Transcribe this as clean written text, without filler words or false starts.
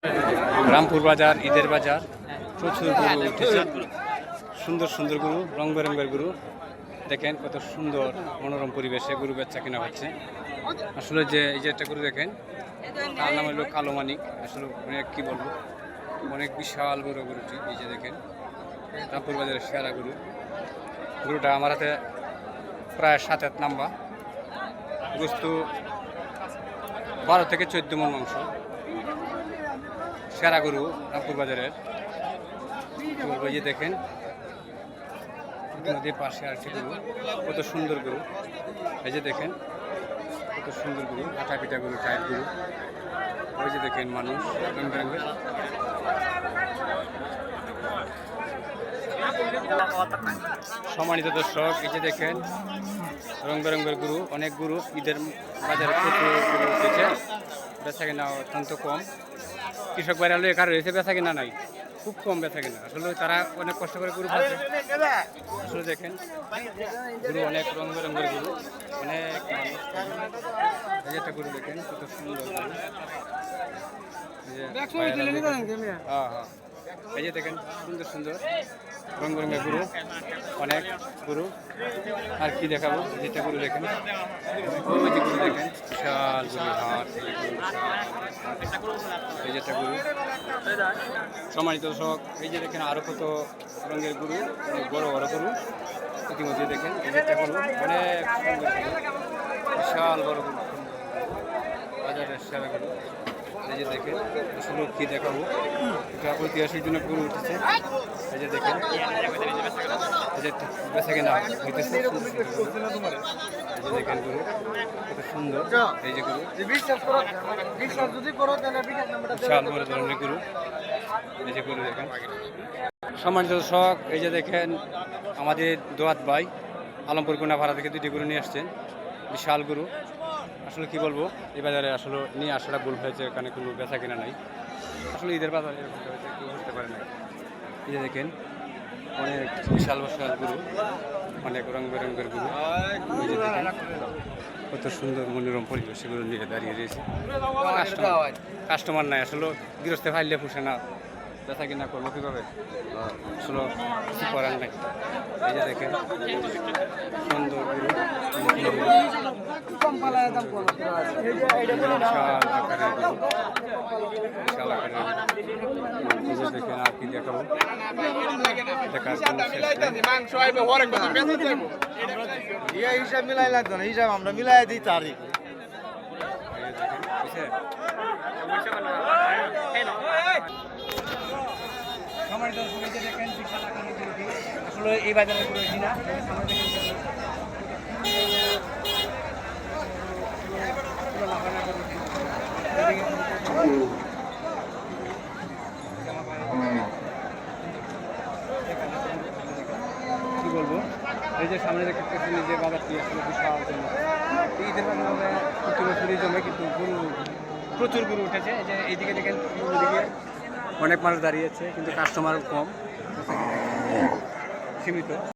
রামপুর বাজার, ঈদের বাজার, প্রচুর গরু উঠেছে। সুন্দর সুন্দর গরু, রং বেরঙের গরু। দেখেন কত সুন্দর মনোরম পরিবেশে গরু বেচা কেনা হচ্ছে। আসলে যে এই যে একটা গরু দেখেন, তার নাম হলো কালো মানিক। আসলে অনেক কি বলবো, অনেক বিশাল বড় গরুটি। এই যে দেখেন রামপুর বাজারের সেরা গরু। গরুটা আমার হাতে প্রায় 7-8 লম্বা, গোস্ত 12 থেকে 14 মণ মাংস। সেরা গরু রামপুর বাজারের। এই যে দেখেন নদীর পাশে আর গরু, কত সুন্দর গরু। এই যে দেখেন কত সুন্দর গরু, আটা পিটা গরু, টাইট গরু। ওই যে দেখেন মানুষ রং বেরঙের। সম্মানিত দর্শক, এই যে দেখেন রং বেরঙের গরু, অনেক গরু। ঈদের বাজারে প্রচুর গরু উঠেছে, বেচা কেনা অত্যন্ত কম। কৃষক বাইরে হলে কারো রয়েছে, বেচা কেনা নাই, খুব কম বেচা কেনা। আসলে তারা অনেক কষ্ট করে গরু পাচ্ছে। আসলে দেখেন গরু অনেক রং বেরঙের গরু, অনেক এই একটা গরু দেখেন কত সুন্দর গরু। হ্যাঁ হ্যাঁ, এই যে দেখেন সুন্দর সুন্দর রং বেরঙের গরু, অনেক গরু। আর কি দেখাবো, যেটা গরু দেখেন, ওই যে গরু দেখেন বিশাল গরু হাট। এই যে একটা গরু। সম্মানিত দর্শক, এই যে দেখেন আরো কত রঙের গরু, অনেক বড় বড় গরু। ইতিমধ্যে দেখেন এই যে একটা গরু, অনেক সুন্দর গরু, বিশাল বড় গরু, বাজারের সেরা গরু। এই যে দেখেন আসলে কি দেখাবো, এটা ঐতিহাসিক জন্য গরু উঠেছে। এই যে দেখেন এই যে বেচা কেনা হইতেছে। এই যে দেখেন গরু কত সুন্দর। এই যে গরু বিশাল বড় ধরনের গরু। এই যে গরু দেখেন। সম্মানিত দর্শক, এই যে দেখেন আমাদের দোয়াত ভাই আলমপুর কোনাপাড়া থেকে 2টি গরু নিয়ে আসছেন, বিশাল গরু। আসলে কি বলবো, এই বাজারে আসলে নিয়ে আসাটা ভুল হয়েছে, এখানে কোনো বেচা কেনা নাই। আসলে ঈদের বাজারে এরকম হয়েছে, কেউ বুঝতে পারে না। এই যে দেখেন অনেক বিশাল বিশাল গরু, অনেক রং বেরঙের গরু। এই যে দেখেন কত সুন্দর মনোরম পরিবেশ, সেগুলো নিয়ে দাঁড়িয়ে রয়েছে। কাস্টমার নাই, আসলে গৃহস্থে ফাইলে পুষে না, বেচা কিনা করবো কীভাবে, আসলে কিছু করার নাই। এই যে দেখেন সুন্দর গরু, বিশাল আকারের গরু, বিশাল আকারের গরু। এই যে দেখেন আর কি দেখাবো, দেখার কোনো শেষ নেই। হিসাব মিলাই লাগতো না, হিসাব আমরা মিলাই দিই তারিখ। আসলে এই বাজারে করেছি না, কি বলবো, এই যে সামনে দেখতেছি যে বাজারটি আসলে বিশাল জন্য ঈদের বাজারে প্রতি বছরই জমে, কিন্তু গরু প্রচুর গরু উঠেছে। এই যে এইদিকে দেখেন অনেক মানুষ দাঁড়িয়েছে, কিন্তু কাস্টমার কম, সীমিত।